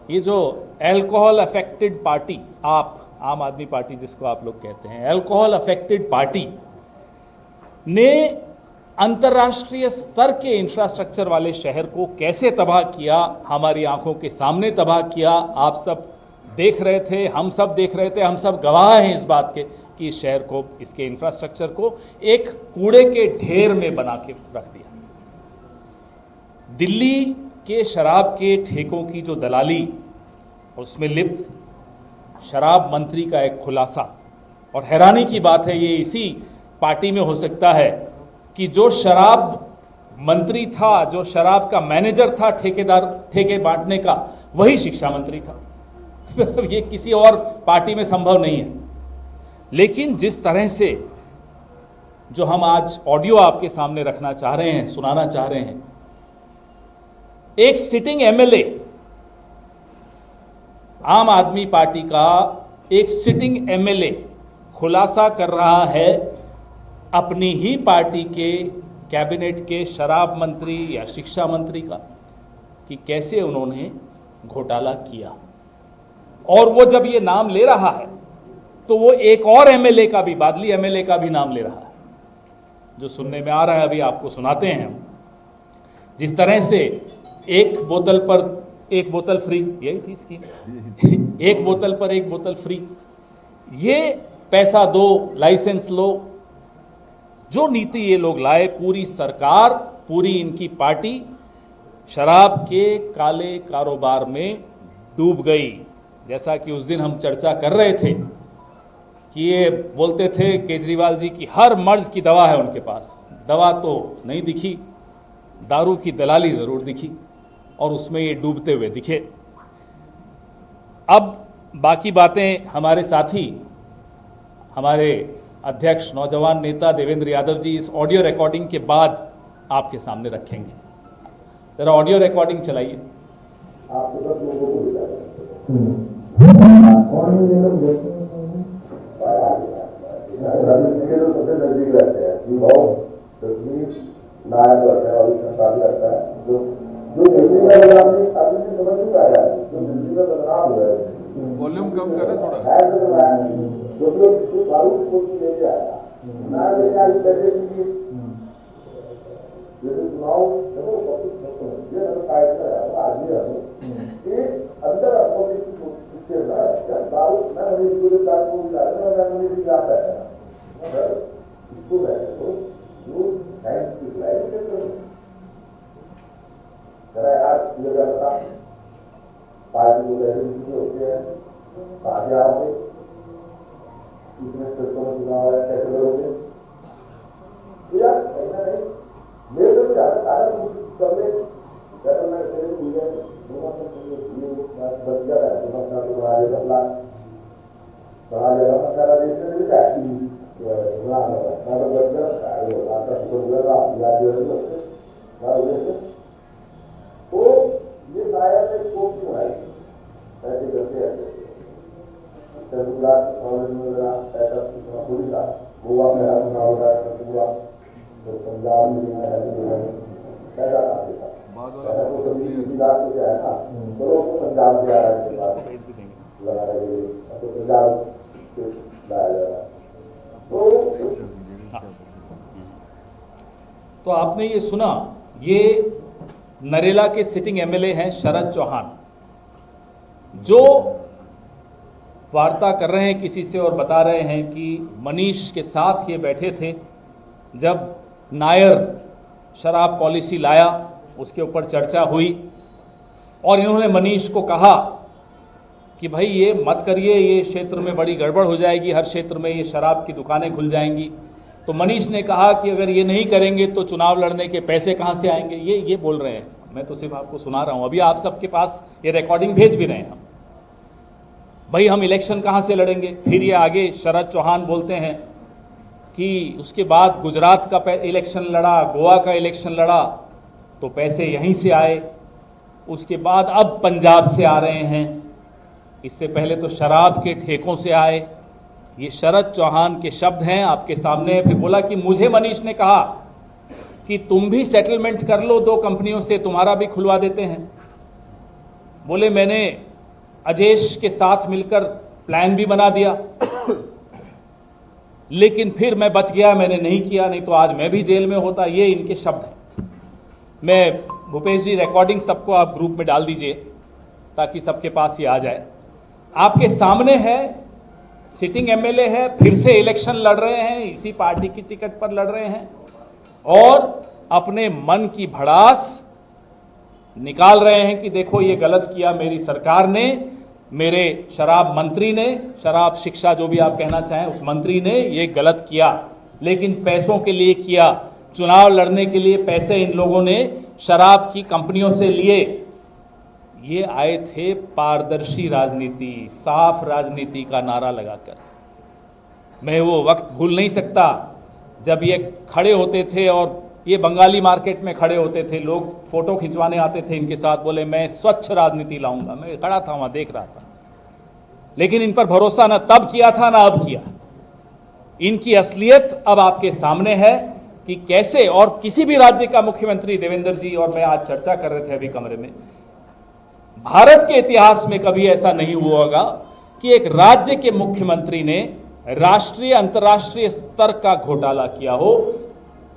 ये जो alcohol affected party, आप आम आदमी पार्टी जिसको आप लोग कहते हैं, अल्कोहल अफेक्टेड पार्टी ने अंतर्राष्ट्रीय स्तर के इंफ्रास्ट्रक्चर वाले शहर को कैसे तबाह किया, हमारी आंखों के सामने तबाह किया। आप सब देख रहे थे, हम सब देख रहे थे, हम सब गवाह हैं इस बात के कि इस शहर को, इसके इंफ्रास्ट्रक्चर को एक कूड़े के ढेर में बना के रख दिया। दिल्ली के शराब के ठेकों की जो दलाली, उसमें लिप्त शराब मंत्री का एक खुलासा, और हैरानी की बात है ये इसी पार्टी में हो सकता है कि जो शराब मंत्री था, जो शराब का मैनेजर था ठेके बांटने का, वही शिक्षा मंत्री था। ये किसी और पार्टी में संभव नहीं है। लेकिन जिस तरह से जो हम आज ऑडियो आपके सामने रखना चाह रहे हैं, सुनाना चाह रहे हैं, एक सिटिंग एमएलए, आम आदमी पार्टी का एक सिटिंग एमएलए खुलासा कर रहा है अपनी ही पार्टी के कैबिनेट के शराब मंत्री या शिक्षा मंत्री का, कि कैसे उन्होंने घोटाला किया। और वो जब ये नाम ले रहा है तो वो एक और एमएलए का भी, बादली एमएलए का भी नाम ले रहा है, जो सुनने में आ रहा है, अभी आपको सुनाते हैं। जिस तरह से एक बोतल पर एक बोतल फ्री, यही थी स्कीम, एक बोतल पर एक बोतल फ्री, ये पैसा दो, लाइसेंस लो, जो नीति ये लोग लाए, पूरी सरकार, पूरी इनकी पार्टी शराब के काले कारोबार में डूब गई। जैसा कि उस दिन हम चर्चा कर रहे थे कि ये बोलते थे केजरीवाल जी की हर मर्ज की दवा है उनके पास, दवा तो नहीं दिखी, दारू की दलाली जरूर दिखी, और उसमें ये डूबते हुए दिखे। अब बाकी बातें हमारे साथी, हमारे अध्यक्ष नौजवान नेता देवेंद्र यादव जी इस ऑडियो रिकॉर्डिंग के बाद आपके सामने रखेंगे। जरा ऑडियो रिकॉर्डिंग चलाइए। वॉल्यूम कम करें थोड़ा। तो आपने ये सुना, ये नरेला के सिटिंग एमएलए हैं शरद चौहान, जो वार्ता कर रहे हैं किसी से और बता रहे हैं कि मनीष के साथ ये बैठे थे जब नायर शराब पॉलिसी लाया, उसके ऊपर चर्चा हुई, और इन्होंने मनीष को कहा कि भाई ये मत करिए, ये क्षेत्र में बड़ी गड़बड़ हो जाएगी, हर क्षेत्र में ये शराब की दुकानें खुल जाएंगी। तो मनीष ने कहा कि अगर ये नहीं करेंगे तो चुनाव लड़ने के पैसे कहाँ से आएंगे। ये बोल रहे हैं, मैं तो सिर्फ आपको सुना रहा हूँ, अभी आप सबके पास ये रिकॉर्डिंग भेज भी रहे हैं हम। भाई हम इलेक्शन कहाँ से लड़ेंगे। फिर ये आगे शरद चौहान बोलते हैं कि उसके बाद गुजरात का इलेक्शन लड़ा, गोवा का इलेक्शन लड़ा, तो पैसे यहीं से आए, उसके बाद अब पंजाब से आ रहे हैं, इससे पहले तो शराब के ठेकों से आए। ये शरद चौहान के शब्द हैं आपके सामने। फिर बोला कि मुझे मनीष ने कहा कि तुम भी सेटलमेंट कर लो 2 कंपनियों से, तुम्हारा भी खुलवा देते हैं। बोले मैंने अजेश के साथ मिलकर प्लान भी बना दिया, लेकिन फिर मैं बच गया, मैंने नहीं किया, नहीं तो आज मैं भी जेल में होता। ये इनके शब्द हैं। मैं भूपेश जी रिकॉर्डिंग सबको आप ग्रुप में डाल दीजिए ताकि सबके पास ये आ जाए। आपके सामने है, सिटिंग एमएलए है, फिर से इलेक्शन लड़ रहे हैं, इसी पार्टी की टिकट पर लड़ रहे हैं और अपने मन की भड़ास निकाल रहे हैं कि देखो ये गलत किया मेरी सरकार ने, मेरे शराब मंत्री ने, शराब शिक्षा जो भी आप कहना चाहें उस मंत्री ने ये गलत किया, लेकिन पैसों के लिए किया। चुनाव लड़ने के लिए पैसे इन लोगों ने शराब की कंपनियों से लिए। ये आए थे पारदर्शी राजनीति, साफ राजनीति का नारा लगाकर। मैं वो वक्त भूल नहीं सकता जब ये खड़े होते थे और ये बंगाली मार्केट में खड़े होते थे, लोग फोटो खिंचवाने आते थे इनके साथ, बोले मैं स्वच्छ राजनीति लाऊंगा। मैं खड़ा था वहां देख रहा था, लेकिन इन पर भरोसा ना तब किया था ना अब किया। इनकी असलियत अब आपके सामने है कि कैसे, और किसी भी राज्य का मुख्यमंत्री, देवेंद्र जी और मैं आज चर्चा कर रहे थे अभी कमरे में, भारत के इतिहास में कभी ऐसा नहीं हुआ होगा कि एक राज्य के मुख्यमंत्री ने राष्ट्रीय अंतर्राष्ट्रीय स्तर का घोटाला किया हो।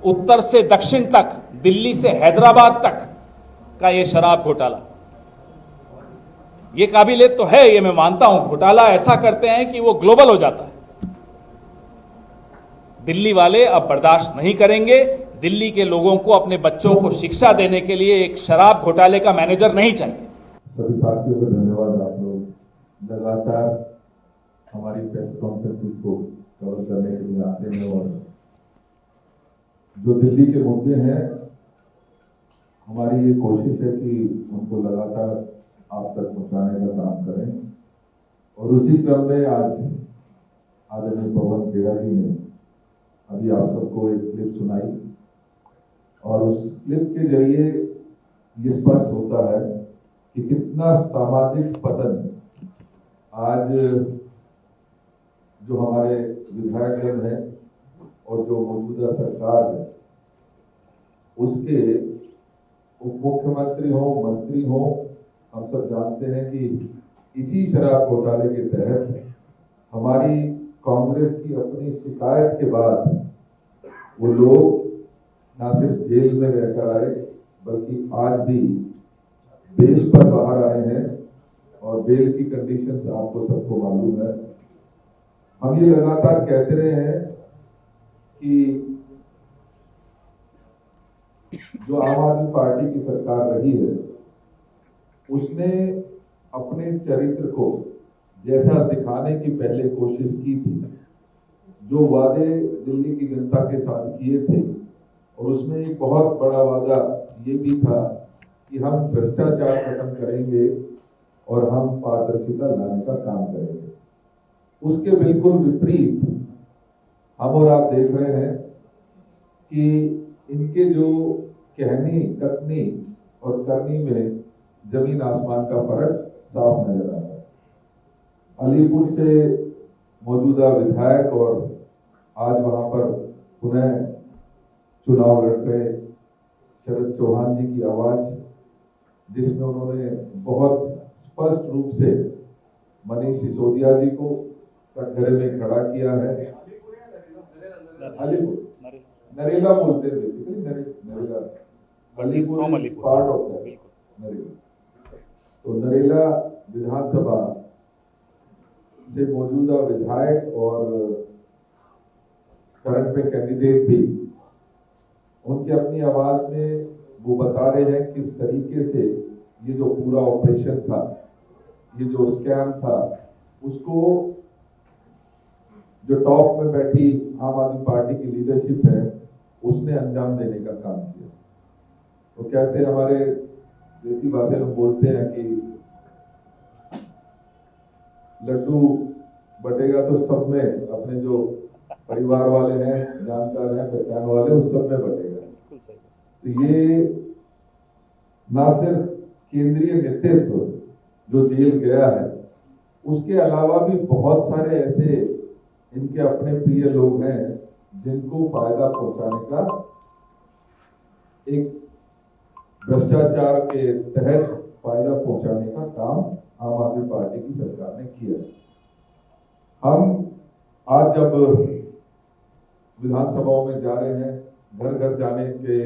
उत्तर से दक्षिण तक, दिल्ली से हैदराबाद तक का ये शराब घोटाला, ये काबिलियत तो है, ये मैं मानता हूं। घोटाला ऐसा करते हैं कि वो ग्लोबल हो जाता है। दिल्ली वाले अब बर्दाश्त नहीं करेंगे। दिल्ली के लोगों को, अपने बच्चों को शिक्षा देने के लिए एक शराब घोटाले का मैनेजर नहीं चाहिए। सभी साथियों को धन्यवाद। आप लोग लगातार हमारी प्रेस कॉन्फ्रेंस को कवर करने के लिए आते हैं और जो दिल्ली के मुद्दे हैं, हमारी ये कोशिश है कि उनको लगातार आप तक पहुंचाने का काम करें। और उसी क्रम में आज आदरणीय पवन खेड़ा जी ने अभी आप सबको एक क्लिप सुनाई और उस क्लिप के जरिए ये स्पष्ट होता है कि कितना सामाजिक पतन आज जो हमारे विधायकगण हैं और जो मौजूदा सरकार है उसके उप मुख्यमंत्री हो, मंत्री हो, हम सब जानते हैं कि इसी शराब घोटाले के तहत हमारी कांग्रेस की अपनी शिकायत के बाद वो लोग न सिर्फ जेल में रहकर आए बल्कि आज भी बेल पर बाहर आए हैं और बेल की कंडीशंस आपको सबको मालूम है। हम ये लगातार कहते रहे हैं कि जो आम आदमी पार्टी की सरकार रही है उसने अपने चरित्र को जैसा दिखाने की पहले कोशिश की थी, जो वादे दिल्ली की जनता के साथ किए थे, और उसमें एक बहुत बड़ा वादा ये भी था कि हम भ्रष्टाचार खत्म करेंगे और हम पारदर्शिता लाने का काम करेंगे। उसके बिल्कुल विपरीत हम और आप देख रहे हैं कि इनके जो कहनी, कथनी और करनी में जमीन आसमान का फर्क साफ नजर आ रहा है। अलीपुर से मौजूदा विधायक और आज वहां पर पुनः चुनाव लड़ रहे शरद चौहान जी की आवाज, जिसमें उन्होंने बहुत स्पष्ट रूप से मनीष सिसोदिया जी को कटघरे में खड़ा किया है। अलीपुर, नरेला बोलते हैं basically, Narela part of that Narela. तो नरेला विधानसभा से मौजूदा विधायक और करंट में कैंडिडेट भी, उनकी अपनी आवाज में वो बता रहे हैं किस तरीके से ये जो पूरा ऑपरेशन था, ये जो स्कैम था, उसको जो टॉप में बैठी आम आदमी पार्टी की लीडरशिप है उसने अंजाम देने का काम किया। तो कहते हैं, हमारे देसी भाषा में बोलते हैं कि लड्डू बटेगा तो सब में, अपने जो परिवार वाले हैं, जानकार हैं, पहचान वाले, उस सब में बटेगा। तो ये ना सिर्फ केंद्रीय नेतृत्व जो जेल गया है, उसके अलावा भी बहुत सारे ऐसे इनके अपने प्रिय लोग हैं जिनको फायदा पहुंचाने का, एक भ्रष्टाचार के तहत फायदा पहुंचाने का काम आम आदमी पार्टी की सरकार ने किया है। हम आज जब विधानसभाओं में जा रहे हैं, घर घर जाने के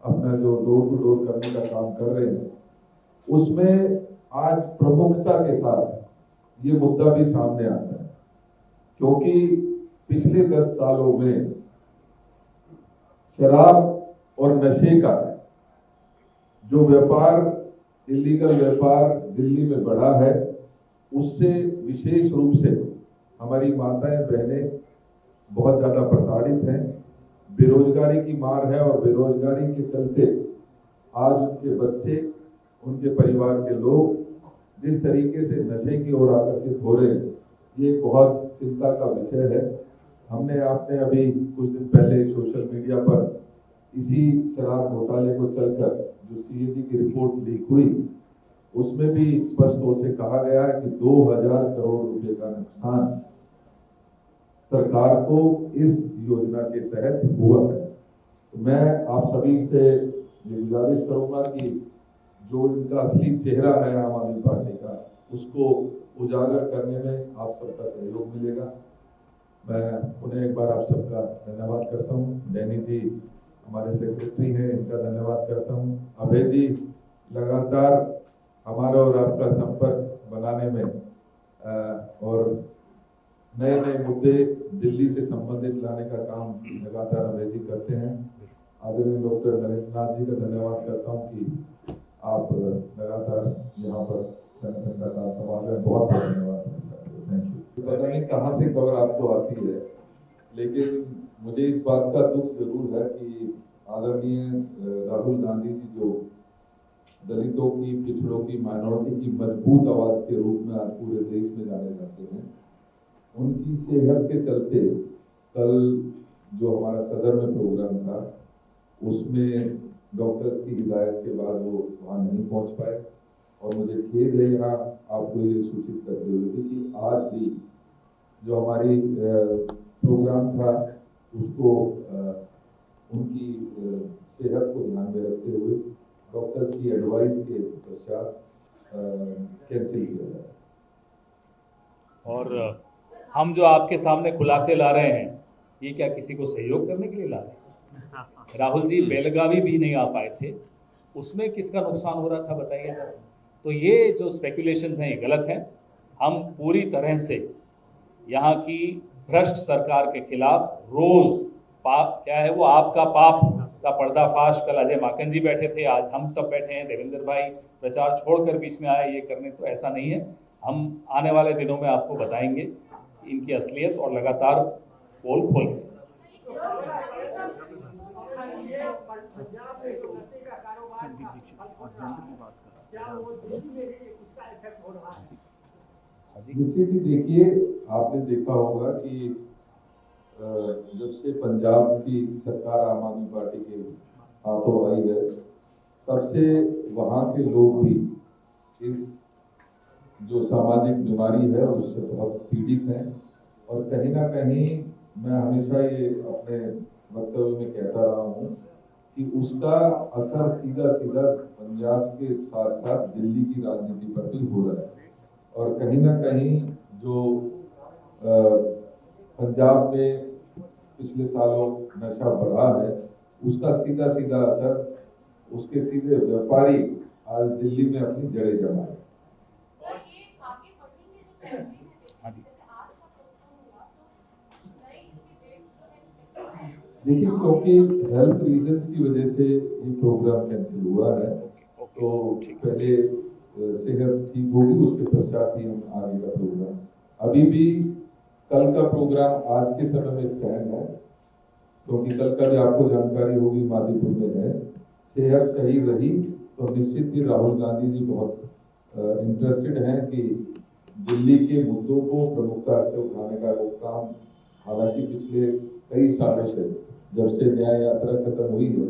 अपना जो डोर टू डोर करने का काम कर रहे हैं, उसमें आज प्रमुखता के साथ ये मुद्दा भी सामने आता है, क्योंकि पिछले 10 सालों में शराब और नशे का जो व्यापार, इलीगल व्यापार दिल्ली में बढ़ा है, उससे विशेष रूप से हमारी माताएं बहनें बहुत ज्यादा प्रताड़ित हैं। बेरोजगारी की मार है और बेरोजगारी के चलते आज उनके बच्चे, उनके परिवार के लोग जिस तरीके से नशे की ओर आकर्षित हो रहे हैं, ये बहुत चिंता का विषय है। आपने अभी कुछ दिन पहले सोशल मीडिया पर इसी शराब घोटाले को चलकर जो सीएजी की रिपोर्ट लीक हुई, उसमें भी स्पष्ट तौर से कहा गया है कि 2000 करोड़ रुपए का नुकसान सरकार को इस योजना के तहत हुआ है। तो मैं आप सभी से ये गुजारिश करूंगा कि जो इनका असली चेहरा है आम आदमी पार्टी का, उसको उजागर करने में आप सबका सहयोग मिलेगा। मैं पुनः एक बार आप सबका धन्यवाद करता हूँ। डैनी जी हमारे सेक्रेटरी हैं, इनका धन्यवाद करता हूँ। अभय जी लगातार हमारा और आपका संपर्क बनाने में और नए नए मुद्दे दिल्ली से संबंधित लाने का काम लगातार अभय जी करते हैं। आदरणीय डॉक्टर नरेंद्र नाथ जी का धन्यवाद करता हूँ कि आप लगातार यहाँ पर संगठन का काम संभाल रहे हैं। बहुत बहुत धन्यवाद। Thank you. पता नहीं कहाँ से खबर आपको आती है, लेकिन मुझे इस बात का दुख जरूर है कि आदरणीय राहुल गांधी जी, जो दलितों की, पिछड़ों की, माइनॉरिटी की मजबूत आवाज के रूप में आज पूरे देश में जाने जाते हैं, उनकी सेहत के चलते कल जो हमारा सदर में प्रोग्राम था, उसमें डॉक्टर्स की हिदायत के बाद वो वहाँ नहीं पहुँच पाए। और मुझे खेद है यहाँ आपको ये सूचित करते हुए कि आज भी जो हमारी प्रोग्राम था, उसको उनकी सेहत को ध्यान में रखते हुए डॉक्टर्स की एडवाइस के पश्चात कैंसिल किया जाए। और हम जो आपके सामने खुलासे ला रहे हैं, ये क्या किसी को सहयोग करने के लिए ला रहे हैं? राहुल जी बेलगावी भी नहीं आ पाए थे, उसमें किसका नुकसान हो रहा था बताइए जरा। तो ये जो स्पेकुलेशंस हैं, ये गलत हैं। हम पूरी तरह से यहाँ की भ्रष्ट सरकार के खिलाफ रोज क्या है वो आपका पाप का पर्दाफाश, कल अजय माकन जी बैठे थे, आज हम सब बैठे हैं, देवेंद्र भाई प्रचार छोड़कर बीच में आए ये करने, तो ऐसा नहीं है। हम आने वाले दिनों में आपको बताएंगे इनकी असलियत और लगातार पोल खोलेंगे। निश्चित ही देखिए, आपने देखा होगा कि जब से पंजाब की सरकार आम आदमी पार्टी के हाथों आई है, तब से वहां के लोग भी इस जो सामाजिक बीमारी है उससे बहुत पीड़ित हैं। और कहीं ना कहीं मैं हमेशा ये अपने वक्तव्य में कहता रहा हूँ कि उसका असर सीधा सीधा पंजाब के साथ साथ दिल्ली की राजनीति पर भी हो रहा है। और कहीं ना कहीं जो पंजाब में पिछले सालों नशा बढ़ा है, उसका सीधा सीधा असर उसके सीधे व्यापारी आज दिल्ली में अपनी जड़ें जमा है। देखिए, क्योंकि हेल्थ रीजंस की वजह से ये प्रोग्राम कैंसिल हुआ है, तो पहले सेहत ठीक होगी, उसके पश्चात ही हम आगे का प्रोग्राम। अभी भी कल का प्रोग्राम आज के समय में स्टैंड है, क्योंकि कल का भी आपको जानकारी होगी मादीपुर में है। सेहत सही रही तो निश्चित ही राहुल गांधी जी बहुत इंटरेस्टेड हैं कि दिल्ली के मुद्दों को प्रमुखता से उठाने का वो काम, हालांकि पिछले कई सालों से जब से न्याय यात्रा खत्म हुई है,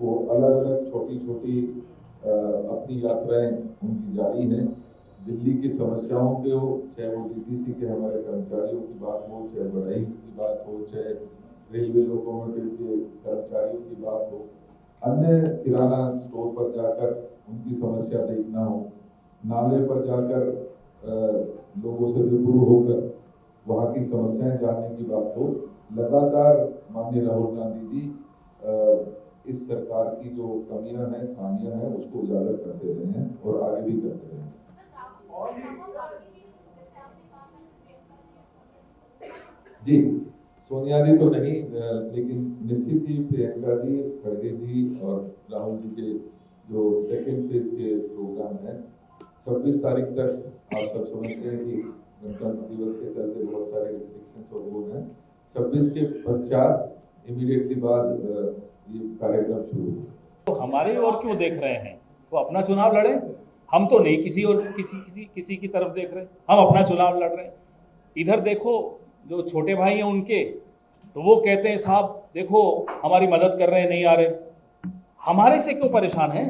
वो अलग अलग छोटी छोटी अपनी यात्राएं उनकी जारी हैं। दिल्ली की समस्याओं के हो, चाहे वो डीटीसी के हमारे कर्मचारियों की बात हो, चाहे बढ़ई की बात हो, चाहे रेलवे लोकोमोटिव के कर्मचारियों की बात हो, अन्य किराना स्टोर पर जाकर उनकी समस्या देखना हो, नाले पर जाकर लोगों से रूबरू होकर वहाँ की समस्याएं जानने की बात हो, लगातार माननीय राहुल गांधी जी इस सरकार की जो कमियां हैं, खामियां हैं, उसको उजागर करते रहे हैं और आगे भी करते रहे हैं। जी, सोनिया जी तो नहीं, लेकिन निश्चित ही प्रियंका जी, खड़गे जी और राहुल जी के जो सेकेंड फेज के प्रोग्राम हैं, 26 तारीख तक आप सब समझते हैं कि गणतंत्र दिवस के चलते बहुत सारे रिस्ट्रिक्शंस और वो हैं। 26 के पश्चात इमीडिएटली बाद ये कार्यक्रम शुरू हो। तो हमारे ओर क्यों देख रहे हैं? वो अपना चुनाव लड़े, हम तो नहीं किसी और किसी की तरफ देख रहे, हम अपना चुनाव लड़ रहे हैं। इधर देखो, जो छोटे भाई हैं उनके, तो वो कहते हैं साहब देखो हमारी मदद कर रहे हैं, नहीं आ रहे। हमारे से क्यों परेशान हैं?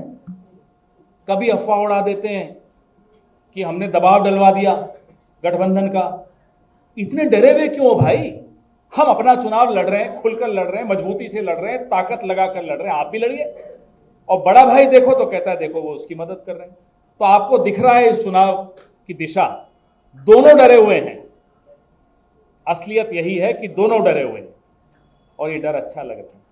कभी अफवाह उड़ा देते हैं कि हमने दबाव डलवा दिया गठबंधन का। इतने डरे हुए क्यों भाई? हम अपना चुनाव लड़ रहे हैं, खुलकर लड़ रहे हैं, मजबूती से लड़ रहे हैं, ताकत लगाकर लड़ रहे हैं। आप भी लड़िए। और बड़ा भाई देखो तो कहता है देखो वो उसकी मदद कर रहे हैं। तो आपको दिख रहा है इस चुनाव की दिशा, दोनों डरे हुए हैं। असलियत यही है कि दोनों डरे हुए हैं और ये डर अच्छा लग रहा है।